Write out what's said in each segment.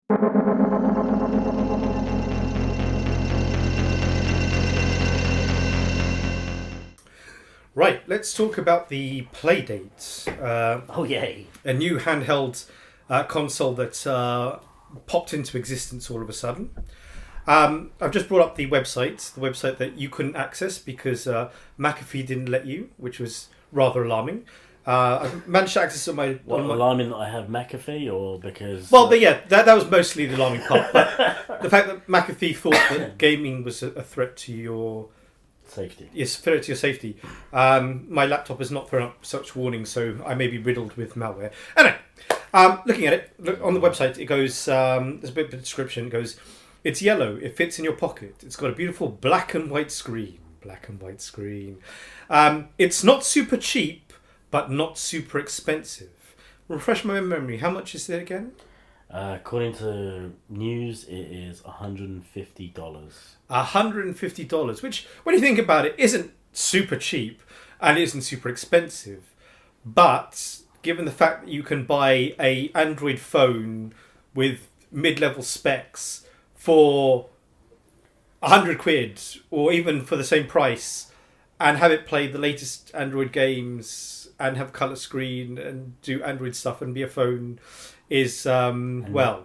Right, let's talk about the Playdate. Oh yay! A new handheld console that popped into existence all of a sudden. I've just brought up the website that you couldn't access because McAfee didn't let you, which was rather alarming. I've managed to access it on my... Alarming that I have McAfee, or because... Well, but yeah, that was mostly the alarming part. But the fact that McAfee thought that gaming was a threat to your... Safety. Yes, threat to your safety. My laptop has not thrown up such warnings, so I may be riddled with malware. Anyway, looking at it, on the website, it goes... there's a bit of a description. It goes, it's yellow. It fits in your pocket. It's got a beautiful black and white screen. Black and white screen. It's not super cheap, but not super expensive. Refresh my memory. How much is it again? According to news, it is $150. $150, which, when you think about it, isn't super cheap and isn't super expensive. But given the fact that you can buy a Android phone with mid-level specs for £100 or even for the same price and have it play the latest Android games and have colour screen and do Android stuff and be a phone is, anyway,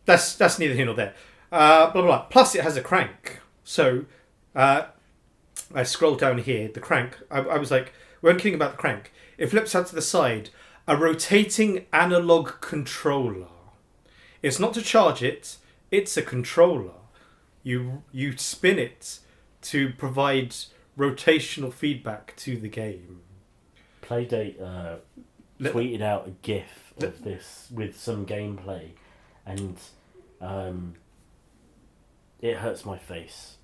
that's neither here nor there. Blah, blah, blah. Plus, it has a crank. So, I scrolled down here. The crank, I was like, we weren't kidding about the crank. It flips out to the side. A rotating analog controller. It's not to charge it. It's a controller. You spin it to provide rotational feedback to the game. Playdate tweeted out a GIF of this with some gameplay, and it hurts my face.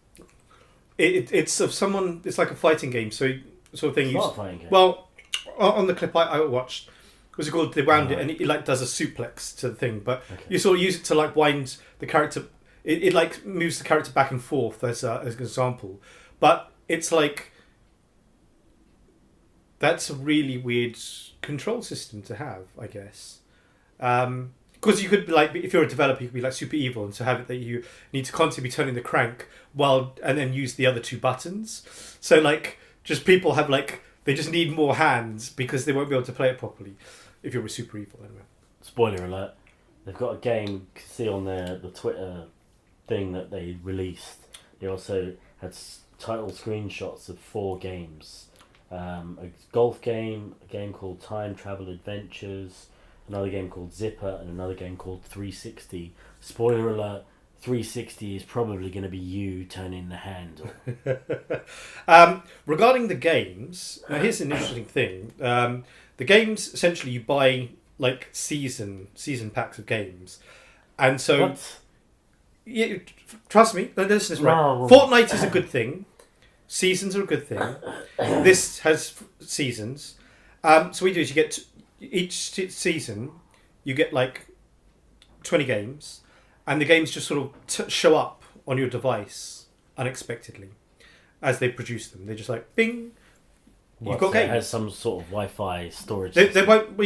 It's of someone. It's like a fighting game, so sort of thing. It's not a fighting game. Well, on the clip I watched, was it called? They wound it, and it like does a suplex to the thing, but you sort of use it to like wind the character. It like moves the character back and forth as an example, but it's like that's a really weird control system to have, I guess. Because you could be like, if you're a developer, you could be like super evil and so have it that you need to constantly be turning the crank and then use the other two buttons. So like, just people have like, they just need more hands because they won't be able to play it properly if you're a super evil anyway. Spoiler alert. They've got a game, you can see on the Twitter thing that they released. They also had title screenshots of 4 games. A golf game, a game called Time Travel Adventures, another game called Zipper, and another game called 360. Spoiler alert, 360 is probably going to be you turning the handle. Regarding the games, now here's an interesting thing. The games, essentially, you buy like season packs of games. And so... What? Yeah, trust me, this is right. No. Fortnite is a good thing. Seasons are a good thing. This has seasons. So what you do is you get each season, you get like 20 games, and the games just sort of show up on your device unexpectedly as they produce them. They're just like, bing, you've got games. It has some sort of Wi-Fi storage. They won't.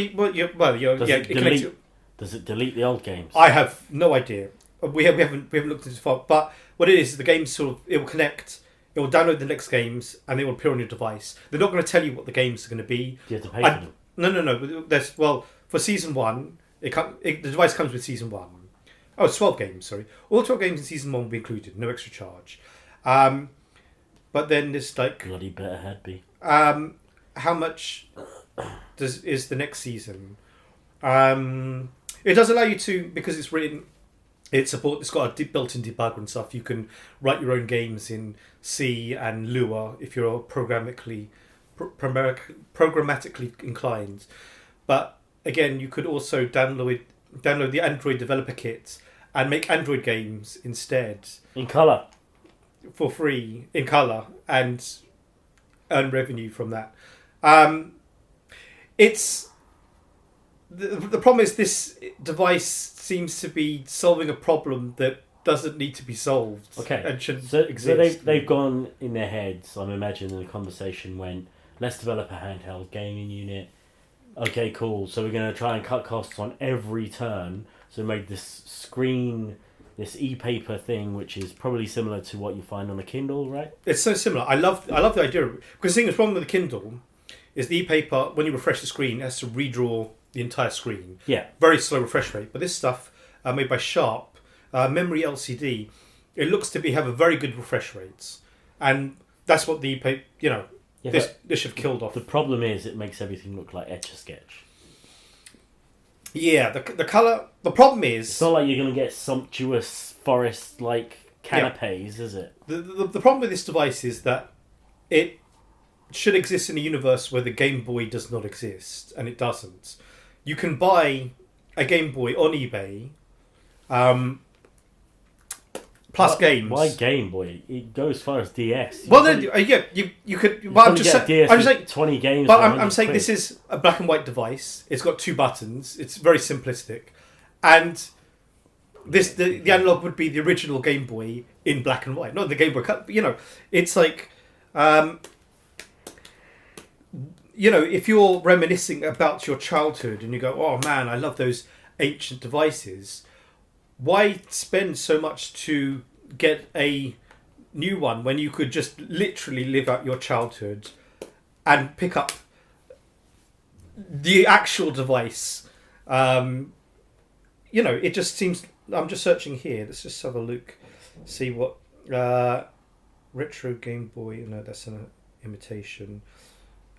Does it delete the old games? I have no idea. We haven't looked into it far. But what it is, the games it will connect. It will download the next games and they will appear on your device. They're not going to tell you what the games are going to be. Do you have to pay for them? No. For season 1, the device comes with season 1. Oh, it's 12 games, sorry. All 12 games in season 1 will be included, no extra charge. But then there's like... Bloody better had be. How much is the next season? It does allow you to, because it's written... It's got a built-in debugger and stuff. You can write your own games in C and Lua if you're programmatically inclined. But again, you could also download the Android developer kit and make Android games instead in color for free in color and earn revenue from that. It's the problem is this device seems to be solving a problem that doesn't need to be solved. Okay, and shouldn't exist. So they've gone in their heads. I'm imagining the conversation went, let's develop a handheld gaming unit. Okay, cool. So we're going to try and cut costs on every turn. So they made this screen, this e-paper thing, which is probably similar to what you find on a Kindle, right? It's so similar. I love the idea of it. Because the thing that's wrong with the Kindle is the e-paper, when you refresh the screen, it has to redraw the entire screen. Yeah. Very slow refresh rate. But this stuff, made by Sharp, memory LCD, it looks to have a very good refresh rates. And that's what the e-paper, this should have killed off. The problem is it makes everything look like Etch-a-Sketch. Yeah, the colour... The problem is... It's not like you're going to get sumptuous forest-like canapes, is it? The problem with this device is that it should exist in a universe where the Game Boy does not exist, and it doesn't. You can buy a Game Boy on eBay, plus games. Why Game Boy? It goes as far as DS. You could. But I'm just saying 20 games. But I'm saying this is a black and white device. It's got 2 buttons. It's very simplistic, and the analog would be the original Game Boy in black and white, not the Game Boy Color. It's like, if you're reminiscing about your childhood and you go, "Oh man, I love those ancient devices." Why spend so much to get a new one when you could just literally live out your childhood and pick up the actual device? It just seems... I'm just searching here. Let's just have a look. See what... retro Game Boy... No, that's an imitation.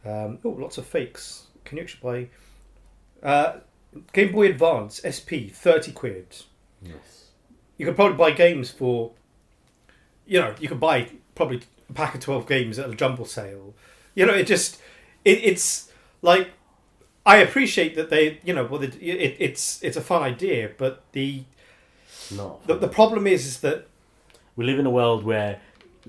Lots of fakes. Can you actually buy... Game Boy Advance SP, 30 quid. Yes. You could probably buy games for... you could buy probably a pack of 12 games at a jumble sale. It's like... I appreciate that they... it's a fun idea, but the problem is that... We live in a world where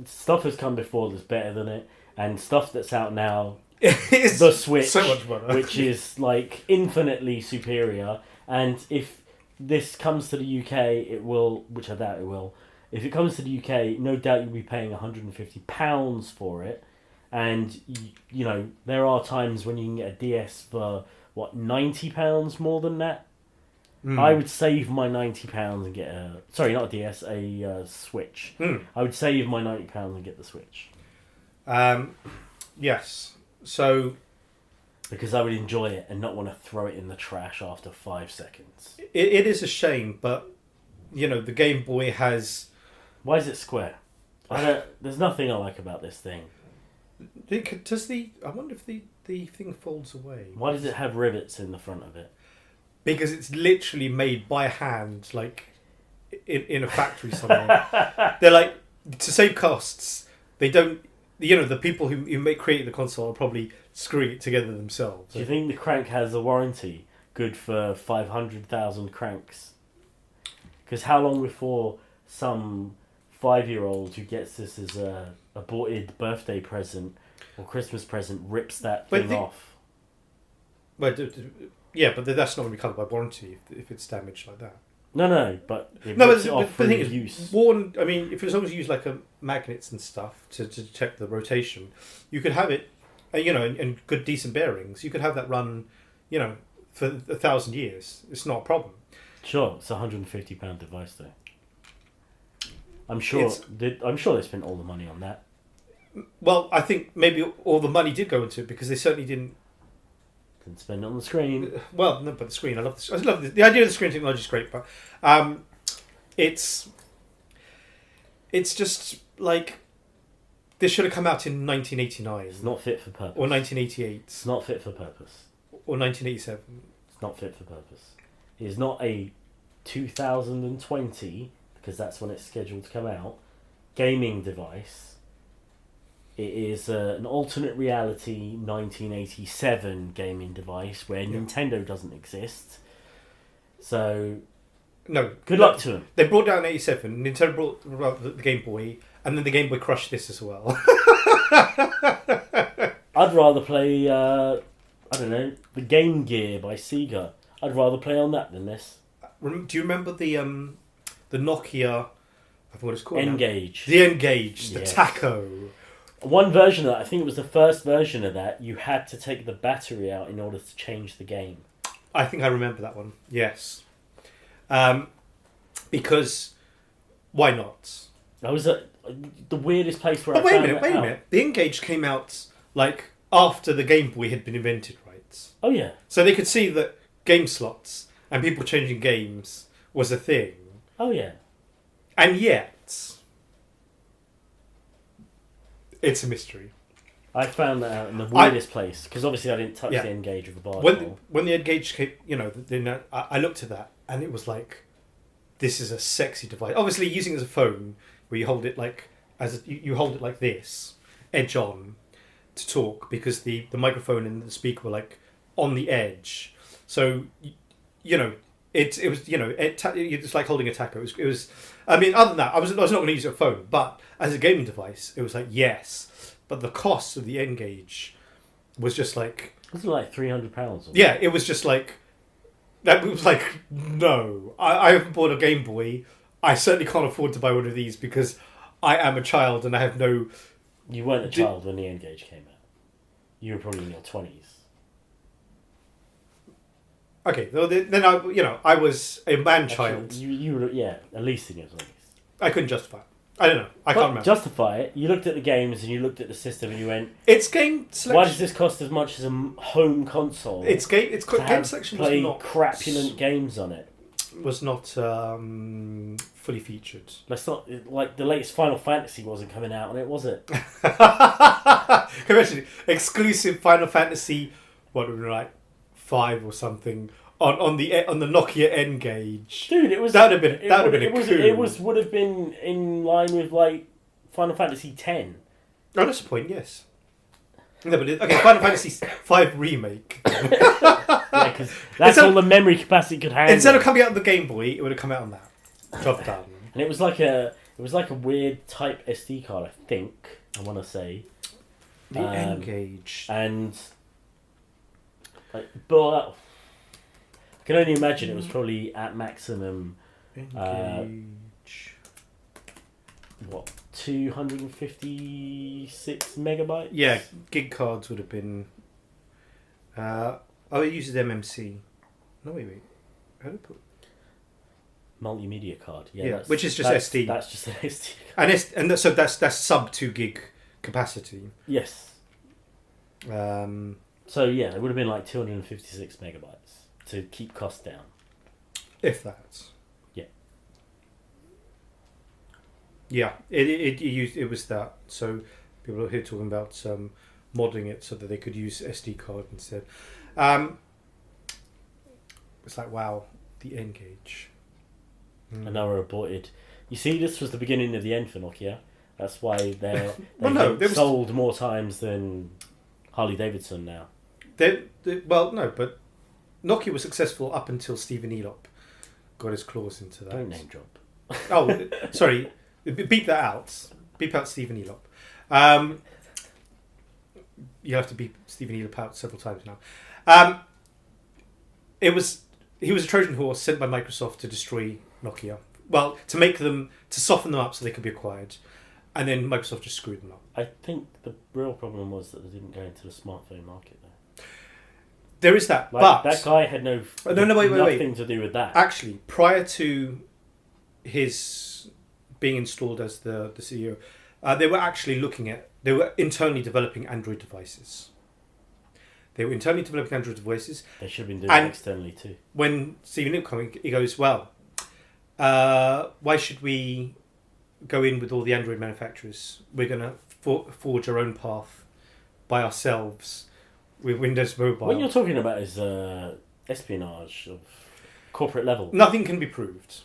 stuff has come before that's better than it, and stuff that's out now... the Switch, so much better. Which is like infinitely superior, and if this comes to the UK, it will, which I doubt it will. If it comes to the UK, no doubt you'll be paying £150 for it, and there are times when you can get a DS for £90 more than that. I would save my £90 and get not a DS, a Switch. I would save my £90 and get the Switch. Yes. So, because I would enjoy it and not want to throw it in the trash after 5 seconds. It is a shame, but the Game Boy has... Why is it square? There's nothing I like about this thing. I wonder if the thing folds away. Why does it have rivets in the front of it? Because it's literally made by hand, like in a factory somewhere. They're like, to save costs, they don't... the people who created the console are probably screwing it together themselves. Do you think the crank has a warranty good for 500,000 cranks? Because how long before some 5-year-old who gets this as a aborted birthday present or Christmas present rips that thing off? But that's not going to be covered by warranty if it's damaged like that. No, but the thing is, use. If as long as you use like magnets and stuff to check the rotation, you could have it, and good decent bearings. You could have that run, for 1,000 years. It's not a problem. Sure, it's £150 device though. I'm sure they spent all the money on that. Well, I think maybe all the money did go into it because they certainly didn't spend it on the screen. Well, no, but the screen. I love the idea of the screen technology is great, but it's just like this should have come out in 1989. It's not fit for purpose. Or 1988. It's not fit for purpose. Or 1987. It's not fit for purpose. It is not a 2020, because that's when it's scheduled to come out, gaming device. It is an alternate reality 1987 gaming device where Nintendo doesn't exist. So, no, good luck to them. They brought down 87. Nintendo brought the Game Boy, and then the Game Boy crushed this as well. I'd rather play, the Game Gear by Sega. I'd rather play on that than this. Do you remember the Nokia? I forgot what it's called. N-Gage. The N-Gage, the Taco. One version of that, I think it was the first version of that, you had to take the battery out in order to change the game. I think I remember that one, yes. because why not? I was at the weirdest place where But I wait a found minute, it wait a out. minute. The N-Gage came out like after the Game Boy had been invented, right? Oh yeah. So they could see that game slots and people changing games was a thing. Oh yeah. And yet, it's a mystery. I found that out in the weirdest place because obviously I didn't touch Yeah. the N-Gage with the bar. When the N-Gage came, I looked at that and it was like, this is a sexy device. Obviously, using it as a phone, where you hold it like you hold it like this, edge on, to talk because the microphone and the speaker were like on the edge. So it was it's like holding a taco. It was. I mean, other than that, I was not going to use it as a phone, but as a gaming device, it was like yes. But the cost of the N-Gage was just like Wasn't it like £300? yeah, it was just like that. Was like no, I haven't bought a Game Boy. I certainly can't afford to buy one of these because I am a child and I have no. You weren't a child when the N-Gage came out. You were probably in your 20s. Okay, well, then I was a man child. You were at least in your 20s. I couldn't justify it. I don't know. I can't remember. Justify it. You looked at the games and you looked at the system and you went, It's game selection. why does this cost as much as a home console? Game selection play was not crapulent games on it. Was not fully featured. Let's not like the latest Final Fantasy wasn't coming out on it, was it? Imagine exclusive Final Fantasy, what would be like 5 or something on the Nokia N-Gage. Dude, it was that would have been a coup. would have been in line with like Final Fantasy X. Oh, that's the point. Yes. No, but Final Fantasy 5 remake. Yeah, because that's all the memory capacity could handle. Instead of coming out on the Game Boy, it would have come out on that. Job done. And it was like a weird type SD card, I think. I want to say The N-Gage. and but I can only imagine it was probably at maximum. N-Gage. 256 megabytes? Yeah, gig cards would have been. It uses MMC. No, wait. How do I put? Multimedia card. Yeah, which is just that's, SD. That's just an SD card. So that's sub 2 gig capacity. Yes. So yeah, it would have been like 256 megabytes to keep costs down. If that. Yeah. Yeah, it was that. So people are here talking about modding it so that they could use SD card instead. It's like wow, the N-Gage. And now we're aborted. You see, this was the beginning of the end for Nokia. That's why they sold more times than Harley Davidson now. But Nokia was successful up until Steven Elop got his claws into that. Don't name drop. Oh, sorry. Beep that out. Beep out Steven Elop. You have to beep Steven Elop out several times now. He was a Trojan horse sent by Microsoft to destroy Nokia. Well, to soften them up so they could be acquired. And then Microsoft just screwed them up. I think the real problem was that they didn't go into the smartphone market though. There is that, but but that guy had nothing to do with that. Actually, prior to his being installed as the CEO, they were internally developing Android devices. They should have been doing it externally too. When Steven Elop came, he goes, well, why should we go in with all the Android manufacturers? We're going to forge our own path by ourselves with Windows Mobile. What you're talking about is espionage of corporate level. Nothing can be proved.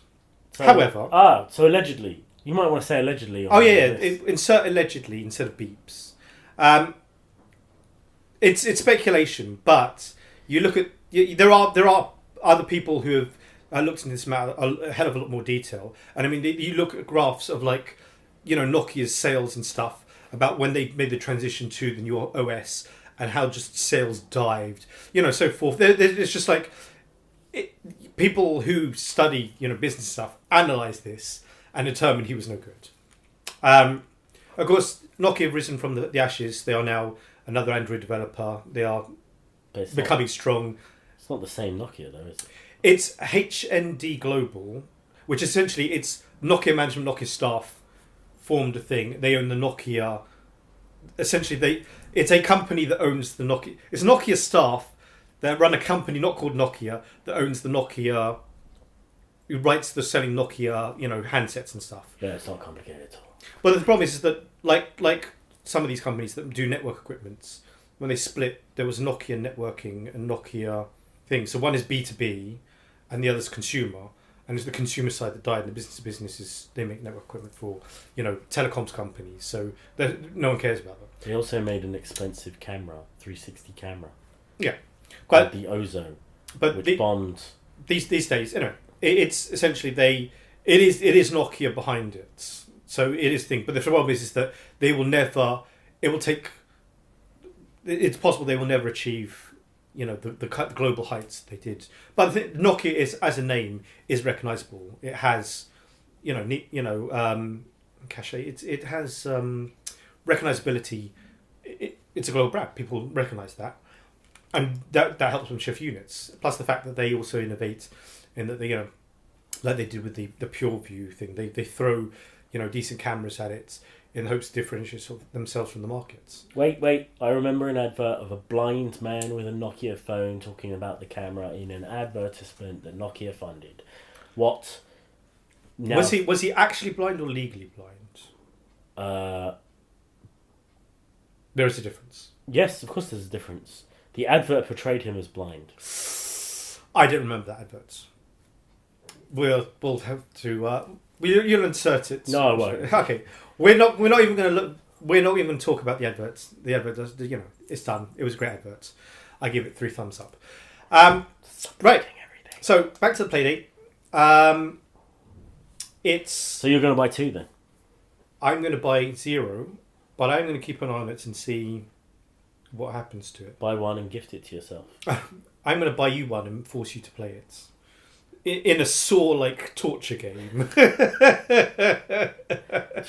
So, however... so allegedly. You might want to say allegedly. Insert allegedly instead of beeps. It's speculation, but you look at... There are other people who have looked into this matter a hell of a lot more detail. And I mean, you look at graphs of Nokia's sales and stuff about when they made the transition to the new OS and how just sales dived, so forth. It's just like people who study, business stuff analyze this and determine he was no good. Of course, Nokia have risen from the ashes. They are now another Android developer. They are becoming strong. It's not the same Nokia though, is it? It's HND Global, which essentially it's Nokia management, Nokia staff formed a thing. They own the Nokia. Essentially, it's a company that owns the Nokia. It's Nokia staff that run a company not called Nokia that owns the Nokia. Who writes the selling Nokia, handsets and stuff. Yeah, it's not complicated at all. But the problem is that like some of these companies that do network equipments, when they split, there was Nokia networking and Nokia thing. So one is B2B, and the other's consumer. And it's the consumer side that died, and the business to business is they make network equipment for telecoms companies. So no one cares about them. They also made an expensive camera, 360 camera. Yeah, but the Ozone, but bombed. These days, anyway, it's essentially it is Nokia behind it. So it is thing, but the problem is that they will never. It will take. It's possible they will never achieve, the global heights they did. But I think Nokia is, as a name, is recognizable. It has, cachet. It has recognizability. It's a global brand. People recognize that, and that helps them shift units. Plus the fact that they also innovate in that they, like they did with the Pure View thing. They throw, decent cameras at it in hopes to differentiate themselves from the markets. Wait. I remember an advert of a blind man with a Nokia phone talking about the camera in an advertisement that Nokia funded. What? Now, was he actually blind or legally blind? There is a difference. Yes, of course there's a difference. The advert portrayed him as blind. I don't remember that advert. We'll have to... you'll insert it. No, I won't. Okay. We're not even going to look... We're not even going to talk about the adverts. The advert does... it's done. It was a great advert. I give it 3 thumbs up. Right. Everything. So, back to the Playdate. It's... So you're going to buy 2 then? I'm going to buy 0, but I'm going to keep an eye on it and see what happens to it. Buy 1 and gift it to yourself. I'm going to buy you 1 and force you to play it. In a sore, torture game. Do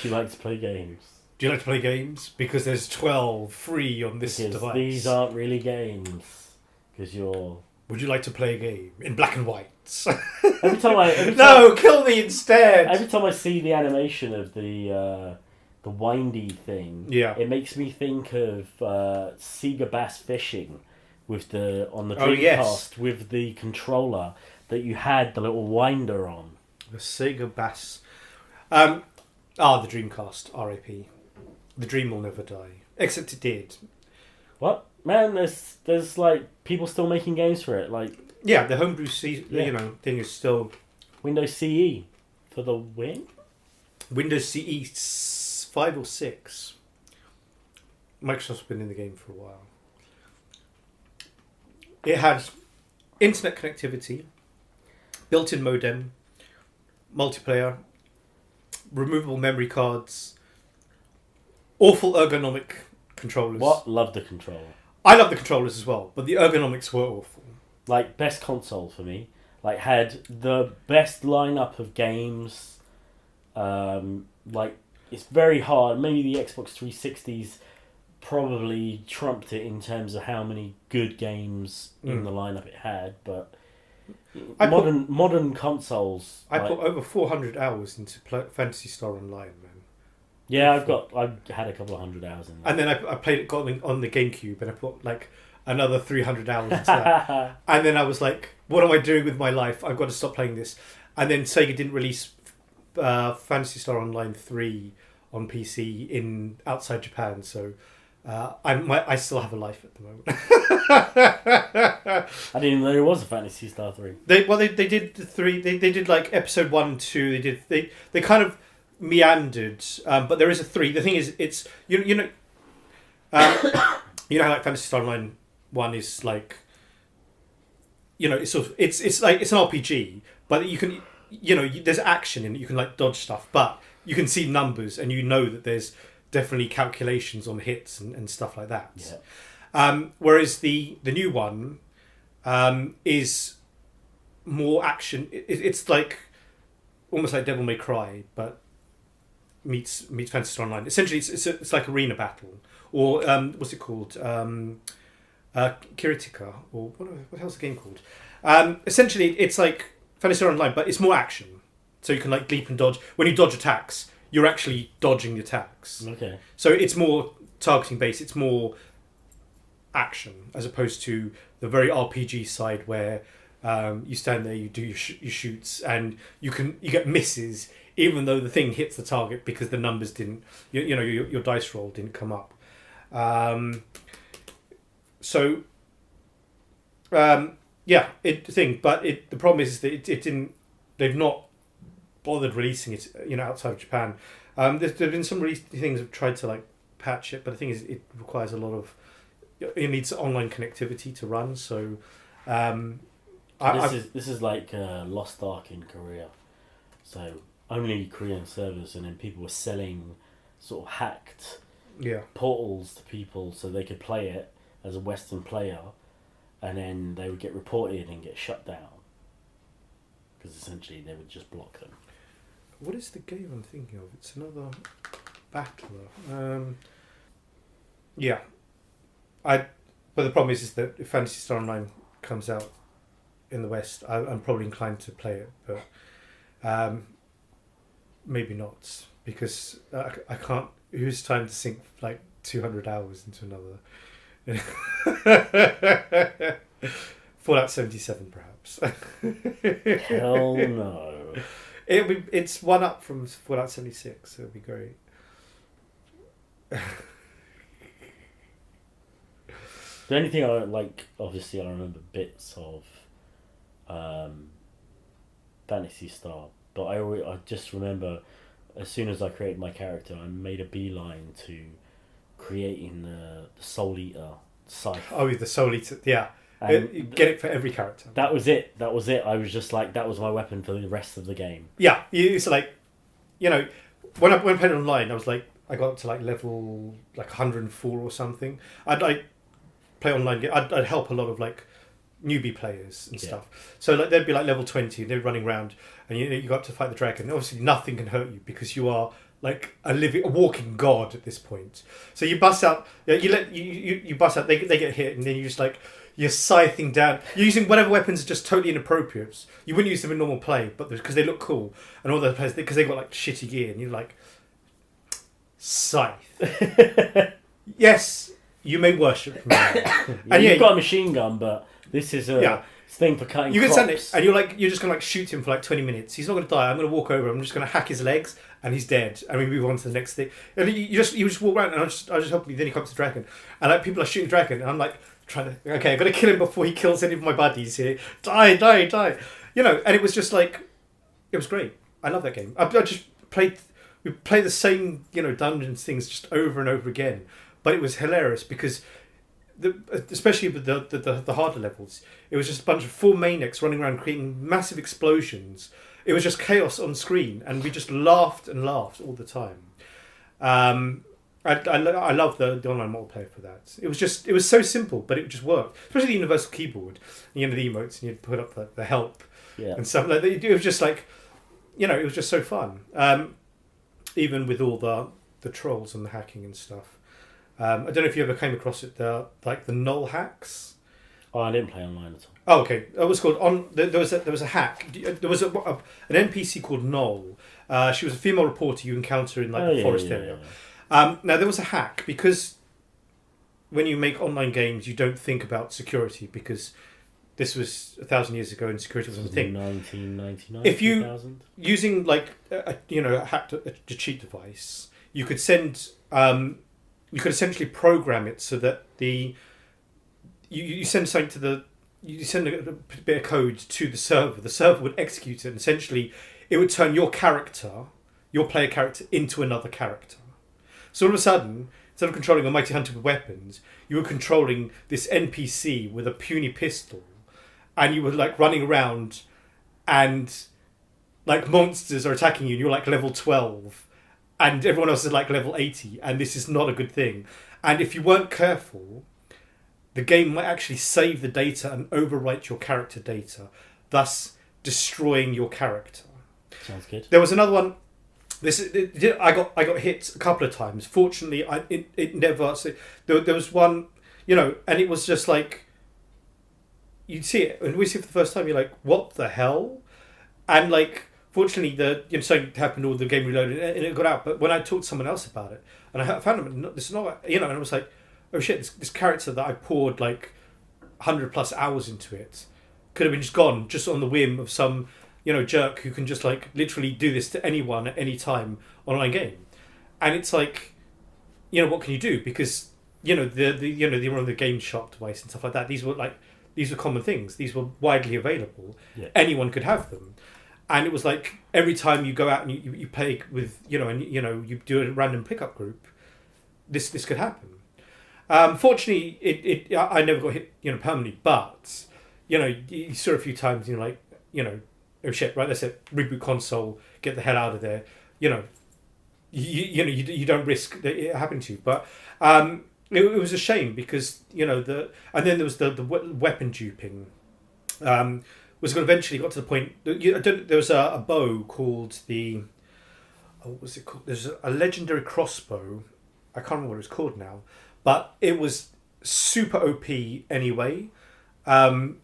you like to play games? Do you like to play games? Because there's 12 free on this device. These aren't really games. Because you're... Would you like to play a game in black and white? Every time No, kill me instead! Every time I see the animation of the windy thing, it makes me think of Sega Bass Fishing on the Dreamcast yes. with the controller that you had the little winder on. The Sega Bass. The Dreamcast, R.I.P. The dream will never die. Except it did. What? Man, there's people still making games for it. The homebrew thing is still... Windows CE for the win? Windows CE 5 or 6. Microsoft's been in the game for a while. It has internet connectivity, built-in modem, multiplayer, removable memory cards, awful ergonomic controllers. What? Love the controller. I love the controllers as well, but the ergonomics were awful. Best console for me. Had the best lineup of games. It's very hard. Maybe the Xbox 360's probably trumped it in terms of how many good games in the lineup it had, but modern consoles. I put over 400 hours into Phantasy Star Online, man. Yeah, I've had a couple of 100 hours in there. And then I played it on the GameCube, and I put another 300 hours into that. And then I was like, what am I doing with my life? I've got to stop playing this. And then Sega didn't release Phantasy Star Online 3 on PC outside Japan, so I still have a life at the moment. I didn't even know there was a Phantasy Star 3. They did the 3. They did episode 1 and 2. They kind of meandered, but there is a 3. The thing is, it's how Phantasy Star Online 1 is it's sort of it's an RPG, but you can there's action in it. You can dodge stuff, but you can see numbers and that there's definitely calculations on hits and stuff like that. Yeah. Whereas the new one is more action. It's almost like Devil May Cry, but meets Phantasy Star Online. Essentially, it's like arena battle, or what's it called? Kiritika, or what the hell's the game called? Essentially, it's like Phantasy Star Online, but it's more action. So you can like leap and dodge. When you dodge attacks, you're actually dodging the attacks. Okay. So it's more targeting based. It's more action as opposed to the very RPG side where you stand there, you do your shoots, and you get misses even though the thing hits the target because the numbers didn't. Your dice roll didn't come up. The problem is that it didn't. They've not bothered releasing it, outside of Japan. There've been some things that have tried to like patch it, but the thing is, it requires a lot of. It needs online connectivity to run. So, this is like Lost Ark in Korea. So only Korean servers, and then people were selling sort of hacked portals to people so they could play it as a Western player, and then they would get reported and get shut down because essentially they would just block them. What is the game I'm thinking of? It's another battler. But the problem is that if Phantasy Star Online comes out in the West, I'm probably inclined to play it, but maybe not because I can't. Who's time to sink like 200 hours into another? Fallout 77, perhaps. Hell no. It's one up from Fallout 76, so it'll be great. The only thing I like, obviously, I remember bits of Phantasy Star, but I just remember as soon as I created my character, I made a beeline to creating the Soul Eater scythe. Oh, the Soul Eater, yeah. You get it for every character. That was it. I was just like, that was my weapon for the rest of the game. Yeah, it's like, when I played online, I was like, I got up to like level like 104 or something. I'd like play online. I'd help a lot of like newbie players and stuff. So like they'd be like level 20, they're running around, and you go up to fight the dragon. Obviously, nothing can hurt you because you are like a walking god at this point. So you bust out. You bust out. They get hit, and then you just like. You're scything down. You're using whatever weapons are just totally inappropriate. You wouldn't use them in normal play, but because they look cool, and all those players because they got like shitty gear, and you're like, scythe. Yes, you may worship me. And you've got a machine gun, but this is a thing for cutting. You can crops. send it, and you're just gonna like shoot him for like 20 minutes. He's not gonna die. I'm gonna walk over. I'm just gonna hack his legs, and he's dead. And we move on to the next thing. And you just walk around, and I just help you. Then he comes to dragon, and like people are shooting dragon, and I'm like. I'm gonna kill him before he kills any of my buddies here. Die. And it was just like, it was great. I love that game. I just we played the same, dungeons things just over and over again. But it was hilarious because, especially with the harder levels, it was just a bunch of 4 maniacs running around creating massive explosions. It was just chaos on screen, and we just laughed and laughed all the time. I love the online multiplayer for that. It was so simple, but it just worked. Especially the universal keyboard, the emotes, and you'd put up the help and stuff like that. It was just like, it was just so fun. Even with all the trolls and the hacking and stuff. I don't know if you ever came across it. The null hacks. Oh, I didn't play online at all. Oh, okay. It was called there was a hack. There was an NPC called Null. She was a female reporter you encounter in the forest area. Yeah. Now there was a hack because when you make online games, you don't think about security because this was 1,000 years ago and security wasn't a thing. 1999. If you 2000? using a hacked a cheat device, you could send you could essentially program it so that you send something to you send a bit of code to the server. The server would execute it, and essentially it would turn your player character into another character. So all of a sudden, instead of controlling a mighty hunter with weapons, you were controlling this NPC with a puny pistol, and you were like running around, and like monsters are attacking you, and you're like level 12, and everyone else is like level 80, and this is not a good thing. And if you weren't careful, the game might actually save the data and overwrite your character data, thus destroying your character. Sounds good. There was another one. I got hit a couple of times. Fortunately, it never. So there was one, and it was just like you'd see it, and we see it for the first time. You're like, what the hell? And like, fortunately, something happened, or the game reloaded, and it got out. But when I talked to someone else about it, and I found them, this is not, and I was like, oh shit, this character that I poured like 100+ hours into it could have been just gone just on the whim of some jerk who can just like literally do this to anyone at any time online game. And it's like, what can you do? Because they were on the Game Shark device and stuff like that. These were common things. These were widely available. Yeah. Anyone could have them. And it was like every time you go out and you play with you do a random pickup group, this could happen. Fortunately, I never got hit permanently, but you saw a few times. You're like oh shit, right? That's it. Reboot console. Get the hell out of there. You don't risk it happening to you. But it was a shame because and then there was the weapon duping. Was going to eventually got to the point. There was a bow called the. What was it called? There's a legendary crossbow. I can't remember what it was called now, but it was super OP anyway. And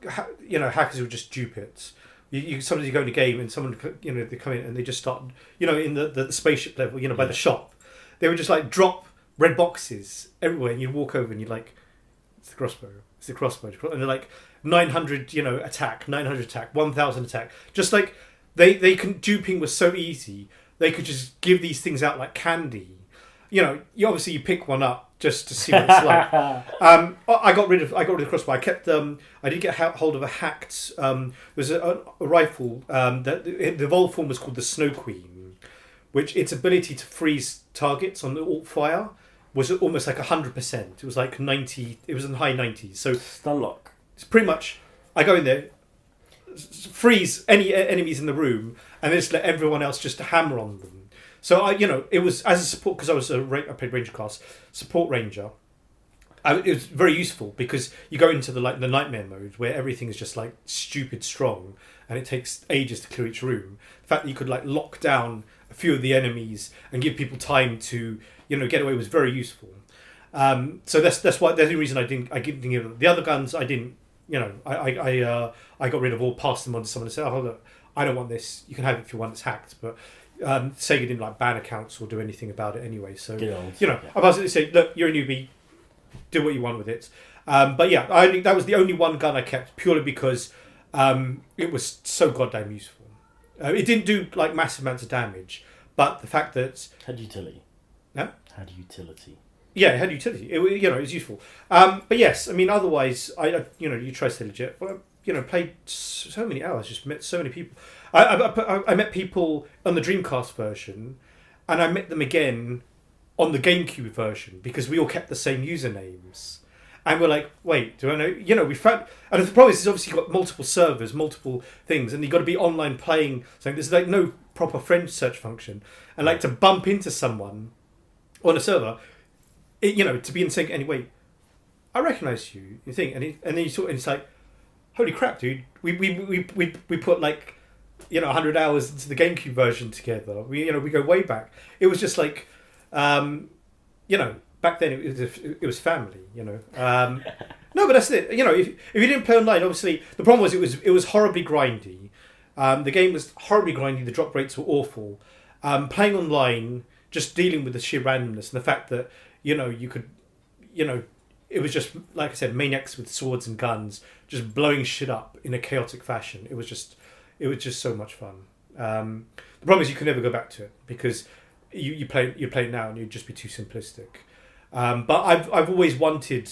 hackers would just dupe it. Sometimes you go in a game and someone they come in and they just start in the spaceship level by the shop. They would just like drop red boxes everywhere, and you'd walk over and you'd like, it's the crossbow, and they're like 900 attack, 900 attack, 1000 attack. Just like they can, duping was so easy. They could just give these things out like candy. You obviously you pick one up just to see what it's like. I got rid of the crossbow. I kept I did get hold of a hacked. There was a rifle. The evolved form was called the Snow Queen, which its ability to freeze targets on the alt fire was almost like 100%. It was like 90. It was in the high 90s. So stun lock. It's pretty much. I go in there, freeze any enemies in the room, and then just let everyone else just hammer on them. So it was as a support, because I played Ranger class, support Ranger. It was very useful because you go into the nightmare mode where everything is just like stupid strong, and it takes ages to clear each room. The fact that you could like lock down a few of the enemies and give people time to get away was very useful. So that's the only reason I didn't give them. The other guns I didn't. I got rid of all, passed them on to someone and said, "Oh look, I don't want this. You can have it if you want. It's hacked." But Sega didn't like ban accounts or do anything about it anyway. So I basically said, "Look, you're a newbie. Do what you want with it." But yeah, that was the only one gun I kept purely because it was so goddamn useful. It didn't do like massive amounts of damage, but the fact that had utility. No? Had utility. Yeah, it had utility. It was useful. But yes, I mean, otherwise, you try to stay legit. But played so many hours, just met so many people. I met people on the Dreamcast version, and I met them again on the GameCube version because we all kept the same usernames. And we're like, wait, do I know? We found, and the problem is, obviously you've got multiple servers, multiple things, and you've got to be online playing. So there's like no proper friend search function, and like to bump into someone on a server. To be in sync anyway. I recognise you. You think, and then you sort, and it's like, holy crap, dude! We put like 100 hours into the GameCube version together. We go way back. It was just like, back then it was family. No, but that's it. If you didn't play online, obviously the problem was it was horribly grindy. The game was horribly grindy. The drop rates were awful. Playing online, just dealing with the sheer randomness and the fact that. You could, it was just, like I said, maniacs with swords and guns, just blowing shit up in a chaotic fashion. It was just so much fun. The problem is you can never go back to it because you play it now and you'd just be too simplistic. But I've always wanted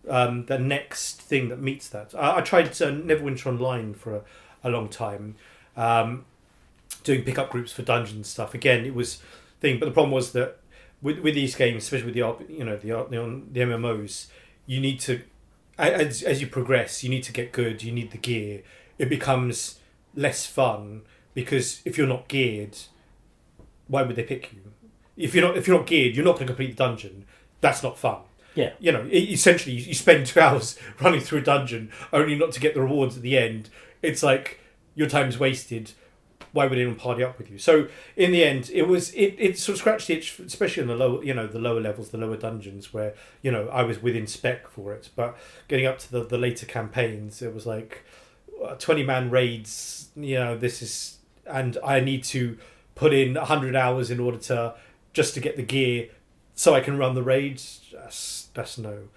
the next thing that meets that. I tried Neverwinter Online for a long time, doing pickup groups for dungeon stuff. Again, it was thing, but the problem was that. With these games, especially with the MMOs, you need to, as you progress, you need to get good. You need the gear. It becomes less fun because if you're not geared, why would they pick you? If you're not geared, you're not going to complete the dungeon. That's not fun. Yeah. Essentially, you spend 2 hours running through a dungeon only not to get the rewards at the end. It's like your time's wasted. why would anyone party up with you? So in the end, it sort of scratched the itch, especially in the lower levels, the lower dungeons, where I was within spec for it. But getting up to the later campaigns, it was like 20-man raids. This is, and I need to put in 100 hours in order to get the gear so I can run the raids. That's no.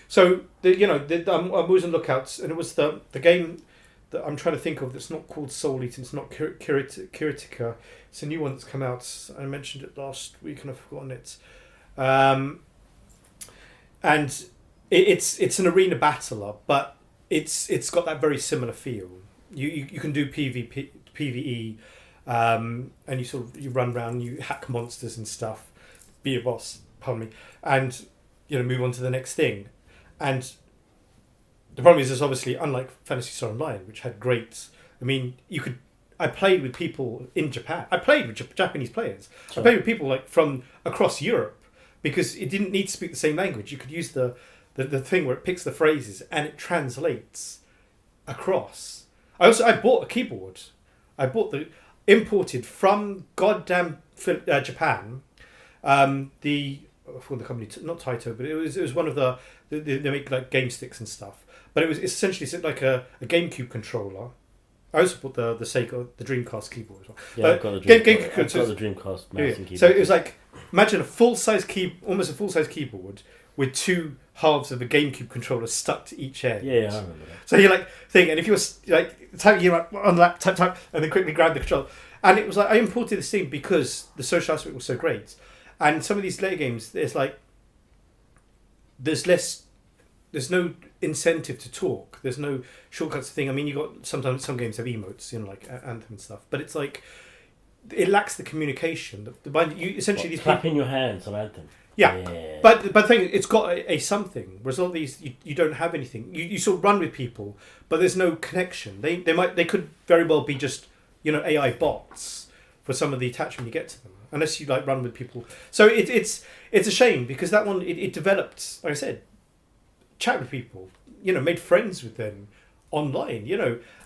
So I'm always on lookouts, and it was the game that I'm trying to think of that's not called Soul Eating. It's not Kiritika. It's a new one that's come out. I mentioned it last week and I've forgotten it. And it's an arena battler, but it's got that very similar feel. You can do PvE, and you run around, you hack monsters and stuff, be a boss. Pardon me, and move on to the next thing. And the problem is, obviously, unlike Phantasy Star Online, which had great... I mean, I played with people in Japan. I played with Japanese players. Sure. I played with people from across Europe, because it didn't need to speak the same language. You could use the thing where it picks the phrases and it translates across. I bought a keyboard. I bought imported from goddamn Japan. I forgot the company, not Taito, but it was one of they make like game sticks and stuff. But it's essentially like a GameCube controller. I also bought the Sega, the Dreamcast keyboard as well. Yeah, I've got the Dreamcast mouse and keyboard. So it was like, imagine almost a full-size keyboard with two halves of a GameCube controller stuck to each end. Yeah, I remember that. So you're like thinking, and if you were like typing on the lap, type, and then quickly grab the controller, and it was like I imported this thing because the social aspect was so great. And some of these later games, there's no incentive to talk. There's no shortcuts thing. I mean, sometimes some games have emotes, like Anthem and stuff, but it's like it lacks the communication. These clapping your hands on Anthem. Yeah. But the thing, it's got a something. Whereas a lot of these, you don't have anything. You sort of run with people, but there's no connection. They could very well be just AI bots for some of the attachment you get to them, unless you run with people. So it's a shame, because that one it developed, like I said, chat with people, made friends with them online,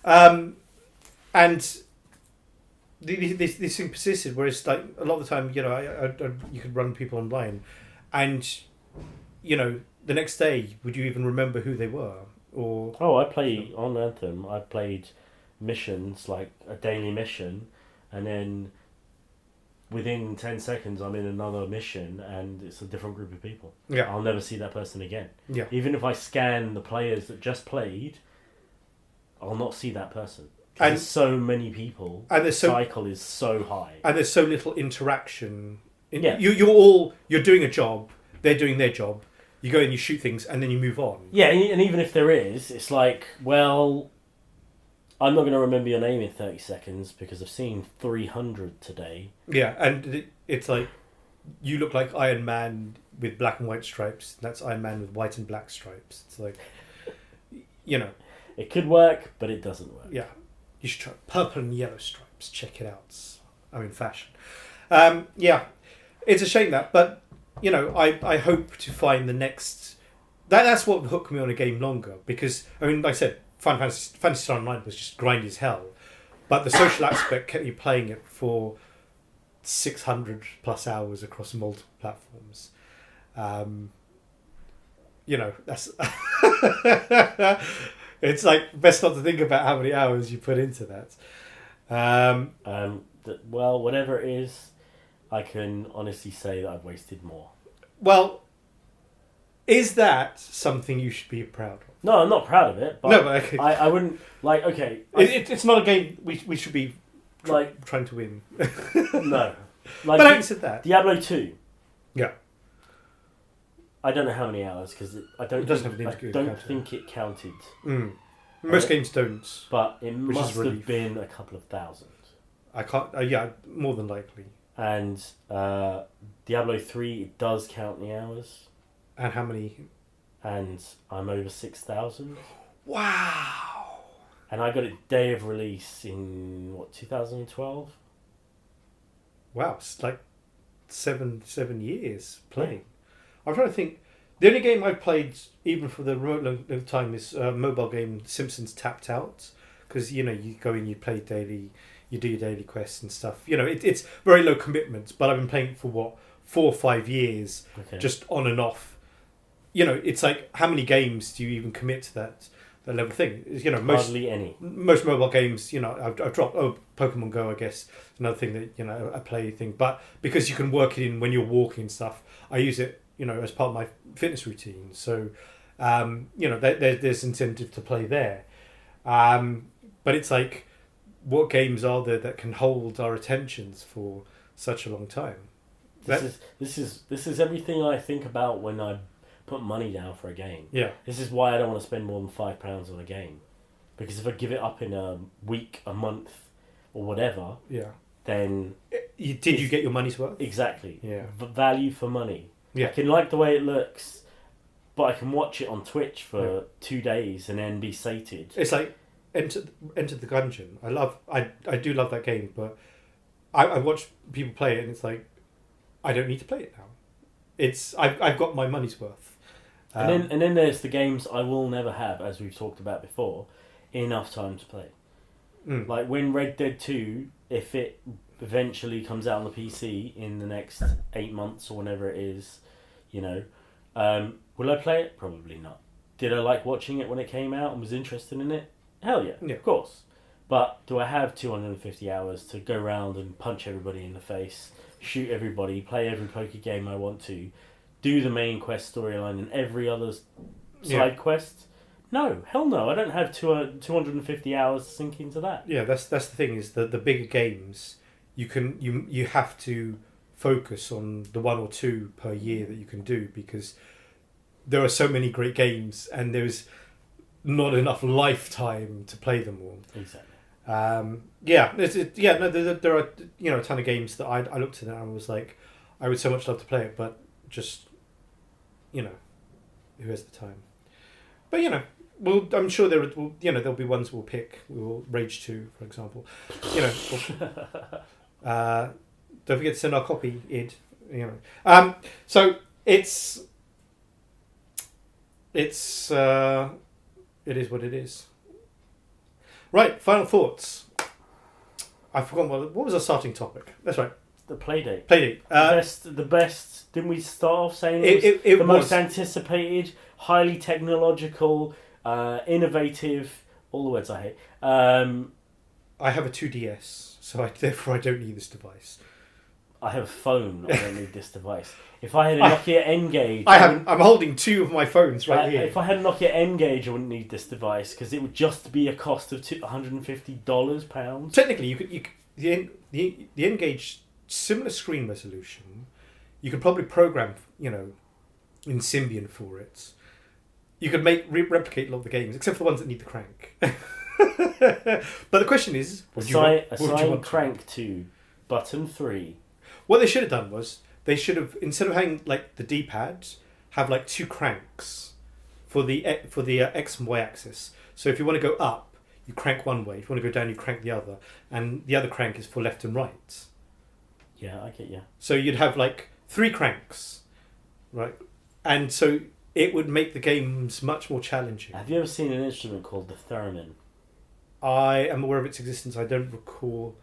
and this thing persisted. Whereas a lot of the time, you could run people online, and the next day, would you even remember who they were? Or I play on Anthem. I played missions, like a daily mission, and then within 10 seconds I'm in another mission and it's a different group of people. Yeah. I'll never see that person again. Yeah. Even if I scan the players that just played, I'll not see that person. And there's so many people, and the cycle is so high. And there's so little interaction. You're doing a job, they're doing their job, you go and you shoot things and then you move on. Yeah, and even if there is, it's like, well, I'm not going to remember your name in 30 seconds because I've seen 300 today. Yeah, and it's like, you look like Iron Man with black and white stripes. That's Iron Man with white and black stripes. It's like, it could work, but it doesn't work. Yeah, you should try purple and yellow stripes. Check it out. I'm in fashion. Yeah, it's a shame that, but, I hope to find the next... That's what hooked me on a game longer, because, like I said, Phantasy Star Online was just grindy as hell, but the social aspect kept you playing it for 600 plus hours across multiple platforms. That's it's like best not to think about how many hours you put into that. Well, whatever it is, I can honestly say that I've wasted more. Well, is that something you should be proud of? No, I'm not proud of it. But no, but okay. I wouldn't like. Okay, it's not a game we should be trying to win. No, but having said that, Diablo 2. Yeah. I don't know how many hours because I don't think it counted. Mm. Most games don't. But it must have been a couple of thousand. I can't. Yeah, more than likely. And Diablo 3, it does count the hours. And how many? And I'm over 6,000. Wow! And I got it day of release in 2012. Wow, it's like seven years playing. Yeah. I'm trying to think. The only game I've played, even for the remote length of time, is a mobile game, Simpsons Tapped Out. Because, you go in, you play daily, you do your daily quests and stuff. It's very low commitment, but I've been playing it for 4 or 5 years, just on and off. It's like, how many games do you even commit to that level thing? Hardly any. Most mobile games, I've dropped. Pokemon Go, I guess, another thing that I play thing. But because you can work it in when you're walking and stuff, I use it, as part of my fitness routine. So, there's incentive to play there. But it's like, what games are there that can hold our attentions for such a long time? This is everything I think about when I put money down for a game. Yeah. This is why I don't want to spend more than £5 on a game, because if I give it up in a week, a month, or whatever, then you get your money's worth? Exactly. Yeah. Value for money. Yeah. I can like the way it looks, but I can watch it on Twitch for 2 days and then be sated. It's like Enter the Gungeon. I do love that game, but I watch people play it and it's like, I don't need to play it now. I've got my money's worth. And then there's the games I will never have, as we've talked about before, enough time to play. Like when Red Dead 2, if it eventually comes out on the PC in the next 8 months or whenever it is, will I play it? Probably not. Did I like watching it when it came out and was interested in it? Hell yeah, of course. But do I have 250 hours to go around and punch everybody in the face, shoot everybody, play every poker game I want to, do the main quest storyline and every other side quest? No, hell no. I don't have 250 hours to sink into that. Yeah, that's the thing, is the bigger games, you have to focus on the 1 or 2 per year that you can do, because there are so many great games and there's not enough lifetime to play them all. Exactly. There are a ton of games that I looked at and I was like, I would so much love to play it, but just who has the time? But I'm sure there'll be ones we'll pick. We will Rage 2, for example. Don't forget to send our copy, Id. So it is what it is. Right, final thoughts. I've forgotten what was our starting topic. That's right. The Playdate. Playdate. The best. Didn't we start off saying it was the most anticipated, highly technological, innovative, all the words I hate. I have a 2DS, so therefore I don't need this device. I have a phone. I don't need this device. If I had a Nokia N-Gage... I'm holding 2 of my phones here. If I had a Nokia N-Gage, I wouldn't need this device, because it would just be a cost of $150, pounds. Technically, you could the N-Gage, similar screen resolution, you could probably program, in Symbian for it. You could replicate a lot of the games, except for the ones that need the crank. But the question is... Assign crank to button 3. What they should have done was, they should have, instead of having like the D-pad, have like 2 cranks for the X and Y axis. So if you want to go up, you crank one way. If you want to go down, you crank the other. And the other crank is for left and right. Yeah, I get you. So you'd have like 3 cranks, right? And so it would make the games much more challenging. Have you ever seen an instrument called the Theremin? I am aware of its existence. I don't recall.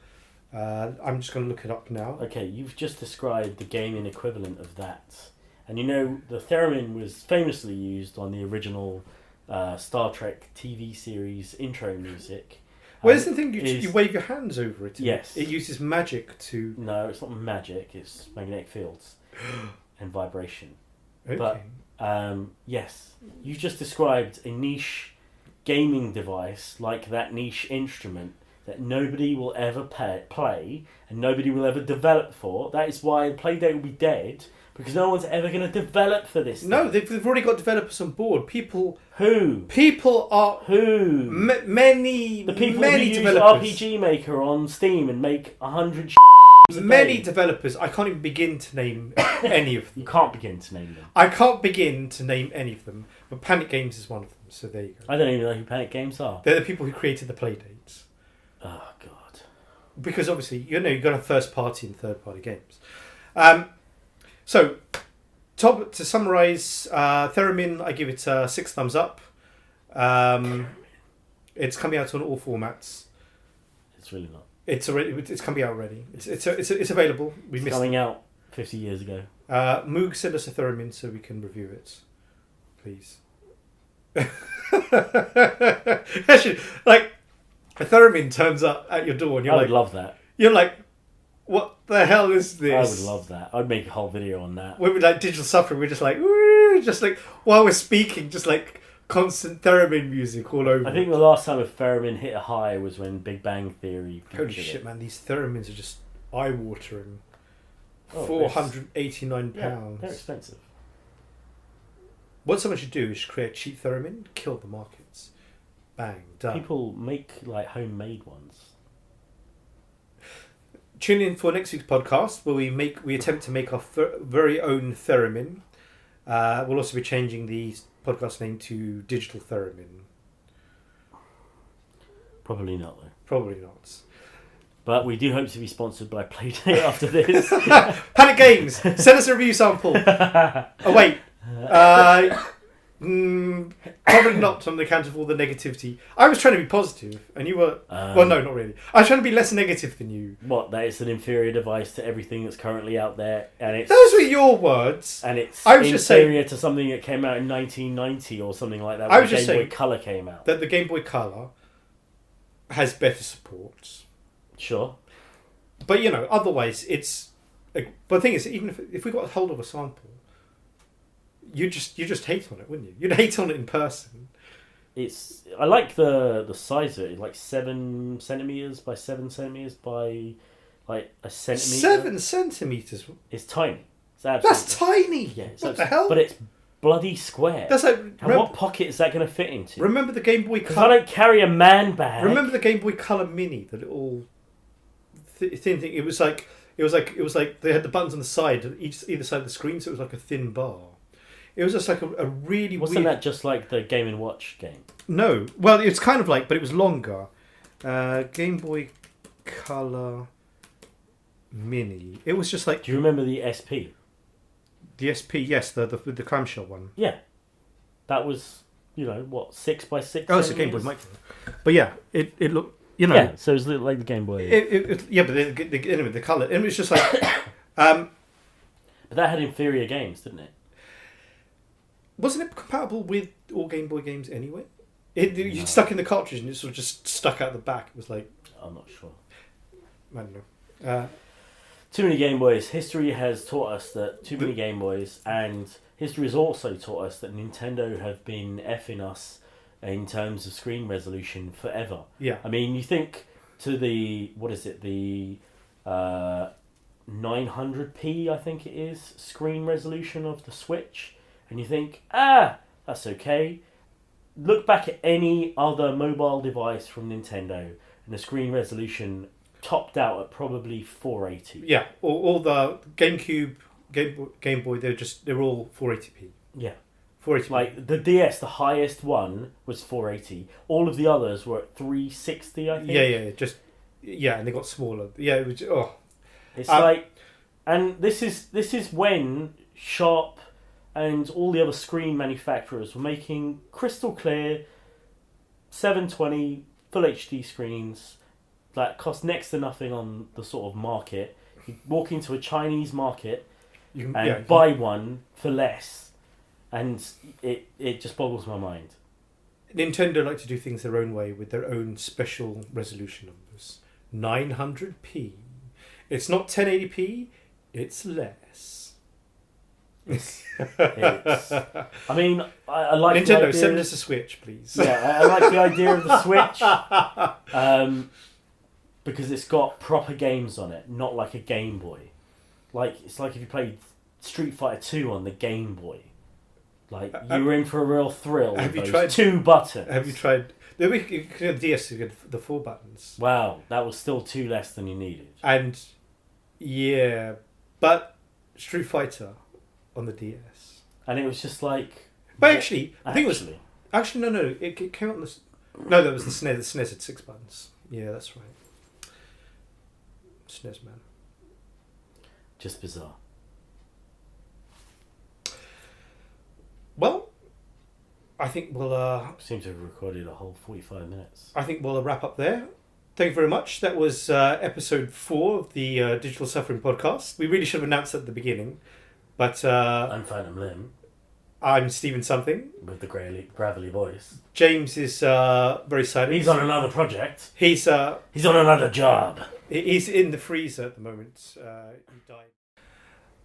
I'm just going to look it up now. Okay, you've just described the gaming equivalent of that. And the Theremin was famously used on the original Star Trek TV series intro music. Where's the thing? You wave your hands over it. Yes. It uses magic to... No, it's not magic. It's magnetic fields and vibration. Okay. But, yes, you just described a niche gaming device like that niche instrument that nobody will ever play and nobody will ever develop for. That is why Playdate will be dead, because no one's ever going to develop for this thing. No, they've already got developers on board. People... Who? People are... Who? Many The people many who developers. use RPG Maker on Steam and make 100 Many developers. I can't even begin to name any of them. You can't begin to name them. I can't begin to name any of them. But Panic Games is one of them, so there you go. I don't even know who Panic Games are. They're the people who created the Playdates. Oh, God. Because obviously, you've got a first party and third party games. So, to summarise, Theremin, I give it 6 thumbs up. It's coming out on all formats. It's really not. It's already. It's coming out already. It's available. We missed coming out 50 years ago. Moog send us a Theremin so we can review it, please. Actually, like a Theremin turns up at your door and you're I like, would love that. You're like, what the hell is this? I would love that. I'd make a whole video on that. When we're like digital suffering, we're just like, woo, just like while we're speaking, just like constant Theremin music all over. I think the last time a Theremin hit a high was when Big Bang Theory. Holy shit, man! These Theremins are just eye-watering. Oh, £489. Yeah, they're expensive. What someone should do is create a cheap Theremin, kill the markets. Bang, done. People make like homemade ones. Tune in for next week's podcast where we attempt to make our very own Theremin. We'll also be changing the podcast name to Digital Theremin. Probably not though. Probably not. But we do hope to be sponsored by Playdate after this. Panic Games, send us a review sample. Oh wait, probably not on the account of all the negativity. I was trying to be positive, and you were. Well, no, not really. I was trying to be less negative than you. What? That it's an inferior device to everything that's currently out there, and it's those were your words. And it's I was just inferior saying, to something that came out in 1990 or something like that. I was when just Game Boy saying Color came out. That the Game Boy Color has better support. Sure. But you know, otherwise it's. But the thing is, even if we got a hold of a sample, you just hate on it, wouldn't you? You'd hate on it in person. I like the size of it. It's like 7 centimeters by 7 centimeters by like a centimeter. 7 centimeters. It's tiny. It's absolutely. That's tiny. Yeah. What the hell? But it's bloody square. That's like. And what pocket is that going to fit into? Remember the Game Boy Because Color. I don't carry a man bag. Remember the Game Boy Color Mini, the little thin thing. It was like they had the buttons on the side, either side of the screen, so it was like a thin bar. It was just like a really Wasn't weird... that just like the Game & Watch game? No. Well, it's kind of like, but it was longer. Game Boy Color Mini. It was just like... Do you remember the SP? The SP, yes, the clamshell one. Yeah. That was, 6 by 6 Oh, it's a Game Boy Micro. But yeah, it looked... Yeah, so it was like the Game Boy. Yeah, but anyway, the colour... And it was just like... But that had inferior games, didn't it? Wasn't it compatible with all Game Boy games anyway? You stuck in the cartridge and it sort of just stuck out the back. It was like... I'm not sure. I don't know. Too many Game Boys. History has taught us that too many Game Boys, and history has also taught us that Nintendo have been effing us in terms of screen resolution forever. Yeah. I mean, you think to the 900p, I think it is, screen resolution of the Switch, and you think, that's okay. Look back at any other mobile device from Nintendo, and the screen resolution topped out at probably 480. Yeah, all the GameCube, Game Boy, they're all 480p. Yeah. 480p. Like the DS, the highest one was 480. All of the others were at 360, I think. Yeah, and they got smaller. Yeah, it was, It's like, and this is when Sharp and all the other screen manufacturers were making crystal clear 720 full HD screens that cost next to nothing on the sort of market. You walk into a Chinese market and buy one for less, and it just boggles my mind. Nintendo like to do things their own way with their own special resolution numbers. 900p. It's not 1080p. It's less. I mean, I like Nintendo. Send us a Switch, please. Yeah, I like the idea of the Switch. Because it's got proper games on it, not like a Game Boy. Like it's like if you played Street Fighter 2 on the Game Boy. Like you were in for a real thrill. Have you those tried 2 buttons? Have you tried? The DS, you get the 4 buttons. Wow, that was still 2 less than you needed. And yeah, but Street Fighter on the DS. And it was just like. But actually, the thing was no. It came out on the. No, that was the SNES. The SNES had 6 buttons. Yeah, that's right. SNES man. Just bizarre. Well, I think we'll seem to have recorded a whole 45 minutes. I think we'll wrap up there. Thank you very much. That was episode 4 of the Digital Suffering podcast. We really should have announced it at the beginning, but I'm PhamtomLimb I'm Steven Something. with the gravelly voice. James is very silent. He's on another project. He's on another job. He's in the freezer at the moment. He died.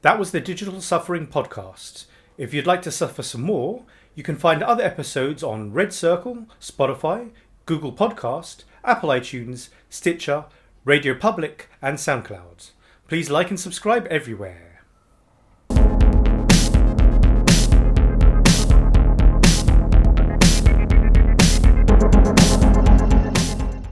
That was the Digital Suffering podcast. If you'd like to suffer some more, you can find other episodes on Red Circle, Spotify, Google Podcast, Apple iTunes, Stitcher, Radio Public, and SoundCloud. Please like and subscribe everywhere.